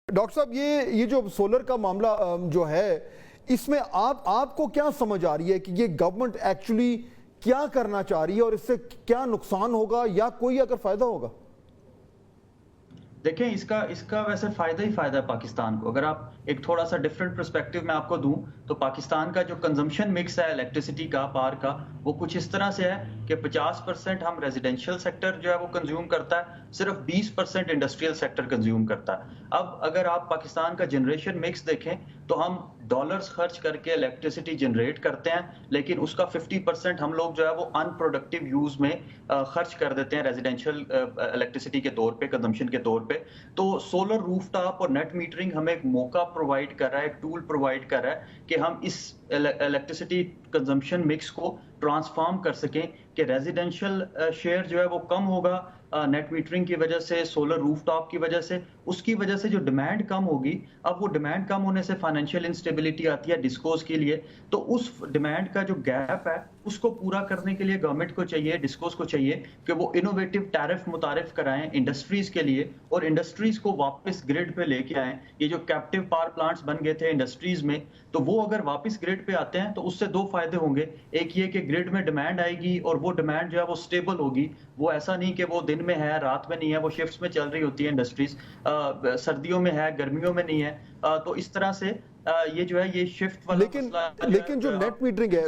Doctor صاحب یہ جو سولر کا معاملہ جو ہے اس میں آپ کو کیا سمجھ آ رہی ہے کہ یہ گورنمنٹ ایکچولی کیا کرنا چاہ رہی ہے اور اس سے کیا نقصان ہوگا یا کوئی اگر فائدہ ہوگا؟ دیکھیں اس کا ویسے فائدہ ہی فائدہ ہے پاکستان کو. اگر آپ ایک تھوڑا سا ڈیفرنٹ پرسپیکٹیو میں آپ کو دوں تو پاکستان کا جو کنزمپشن مکس ہے الیکٹریسٹی کا پاور کا وہ کچھ اس طرح سے ہے کہ 50% ہم ریزیڈینشیل سیکٹر جو ہے وہ کنزیوم کرتا ہے, صرف 20% انڈسٹریل سیکٹر کنزیوم کرتا ہے. اب اگر آپ پاکستان کا جنریشن مکس دیکھیں تو ہم ڈالرز خرچ کر کے الیکٹریسٹی جنریٹ کرتے ہیں, لیکن اس کا 50% ہم لوگ جو ہے وہ ان پروڈکٹیو یوز میں خرچ کر دیتے ہیں ریزیڈینشیل الیکٹریسٹی کے طور پہ, کنزمپشن کے طور پہ. تو سولر روف ٹاپ اور نیٹ میٹرنگ ہمیں ایک موقع پرووائڈ کر رہا ہے, ایک ٹول پرووائڈ کر رہا ہے کہ ہم اس الیکٹریسٹی کنزمپشن مکس کو ٹرانسفارم کر سکیں کہ ریزیڈینشیل شیئر جو ہے وہ کم ہوگا نیٹ میٹرنگ کی وجہ سے, سولر روف ٹاپ کی وجہ سے. اس کی وجہ سے جو ڈیمانڈ کم ہوگی, اب وہ ڈیمانڈ کم ہونے سے فائنینشیل انسٹیبلٹی آتی ہے ڈسکوز کے لیے, تو اس ڈیمانڈ کا جو گیپ ہے اس کو پورا کرنے کے لیے گورنمنٹ کو چاہیے, ڈسکوز کو چاہیے کہ وہ انوویٹو ٹیرف متعارف کرائیں انڈسٹریز کے لیے اور انڈسٹریز کو واپس گریڈ پہ لے کے آئیں. یہ جو کیپٹیو پاور پلانٹس بن گئے تھے انڈسٹریز میں, تو وہ اگر واپس گریڈ پہ آتے ہیں تو اس سے دو فائدے ہوں گے. ایک یہ کہ گریڈ میں ڈیمانڈ آئے گی اور وہ ڈیمانڈ جو ہے وہ اسٹیبل ہوگی, وہ ایسا نہیں کہ وہ دن میں ہے رات میں نہیں ہے, وہ شفٹس میں چل رہی ہوتی ہے انڈسٹریز, سردیوں میں ہے گرمیوں میں نہیں ہے. تو اس طرح سے یہ جو ہے یہ شفٹ والا لیکن جو نیٹ میٹرنگ ہے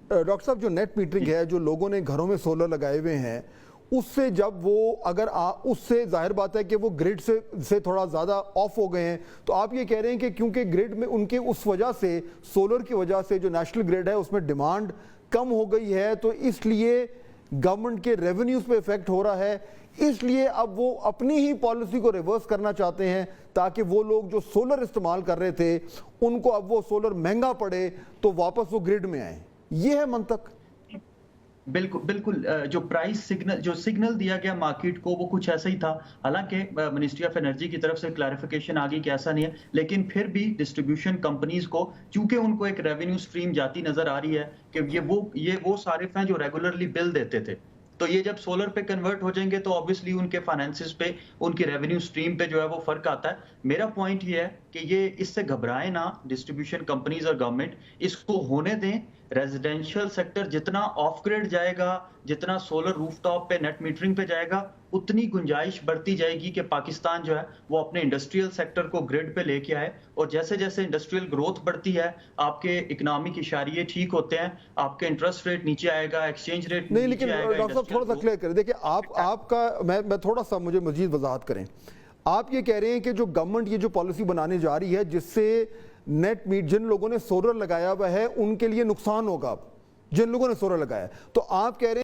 ڈاکٹر صاحب, جو نیٹ میٹرنگ ہے جو لوگوں نے گھروں میں سولر لگائے ہوئے ہیں, اس سے جب وہ اگر اس سے ظاہر بات ہے کہ وہ گریڈ سے تھوڑا زیادہ آف ہو گئے ہیں, تو آپ یہ کہہ رہے ہیں کہ کیونکہ گریڈ میں ان کے اس وجہ سے سولر کی وجہ سے جو نیشنل گریڈ ہے اس میں ڈیمانڈ کم ہو گئی ہے, تو اس لیے گورنمنٹ کے ریونیوز پہ افیکٹ ہو رہا ہے, اس لیے اب وہ اپنی ہی پالیسی کو ریورس کرنا چاہتے ہیں تاکہ وہ لوگ جو سولر استعمال کر رہے تھے ان کو اب وہ سولر مہنگا پڑے تو واپس وہ گریڈ میں آئیں. یہ ہے منطق؟ بالکل جو پرائس سگنل جو سگنل دیا گیا مارکیٹ کو وہ کچھ ایسا ہی تھا. حالانکہ منسٹری آف انرجی کی طرف سے کلیریفیکیشن آ گئی کہ ایسا نہیں ہے, لیکن پھر بھی ڈسٹریبیوشن کمپنیز کو چونکہ ان کو ایک ریونیو سٹریم جاتی نظر آ رہی ہے کہ یہ وہ صارف ہیں جو ریگولرلی بل دیتے تھے, تو یہ جب سولر پہ کنورٹ ہو جائیں گے تو آبویسلی ان کے فائنینسز پہ, ان کی ریونیو سٹریم پہ جو ہے وہ فرق آتا ہے. میرا پوائنٹ یہ ہے کہ یہ اس سے گھبرائیں نہ ڈسٹریبیوشن کمپنیز اور گورنمنٹ, اس کو ہونے دیں. ریزیڈینشیل سیکٹر جتنا آف گریڈ جائے گا, جتنا سولر روف ٹاپ پہ نیٹ میٹرنگ پہ جائے گا, اتنی گنجائش بڑھتی جائے گی کہ پاکستان جو ہے وہ اپنے انڈسٹریل سیکٹر کو گریڈ پہ لے کے آئے. اور جیسے جیسے انڈسٹریل گروتھ بڑھتی ہے, آپ کے اکنامک اشاریے ٹھیک ہوتے ہیں, آپ کے انٹرسٹ ریٹ نیچے آئے گا, ایکسچینج ریٹ نہیں. لیکن ڈاکٹر صاحب تھوڑا سا کلیئر کریں, دیکھیں آپ کا میں تھوڑا سا مجھے مزید وضاحت کریں. آپ یہ کہہ رہے ہیں کہ جو گورنمنٹ یہ جو پالیسی بنانے جا رہی ہے جس سے نیٹ میٹ جن لوگوں نے سولر لگایا ہوا ہے ان کے لیے نقصان ہوگا, جن لوگوں نے سولر لگایا, تو آپ کہہ رہے ہیں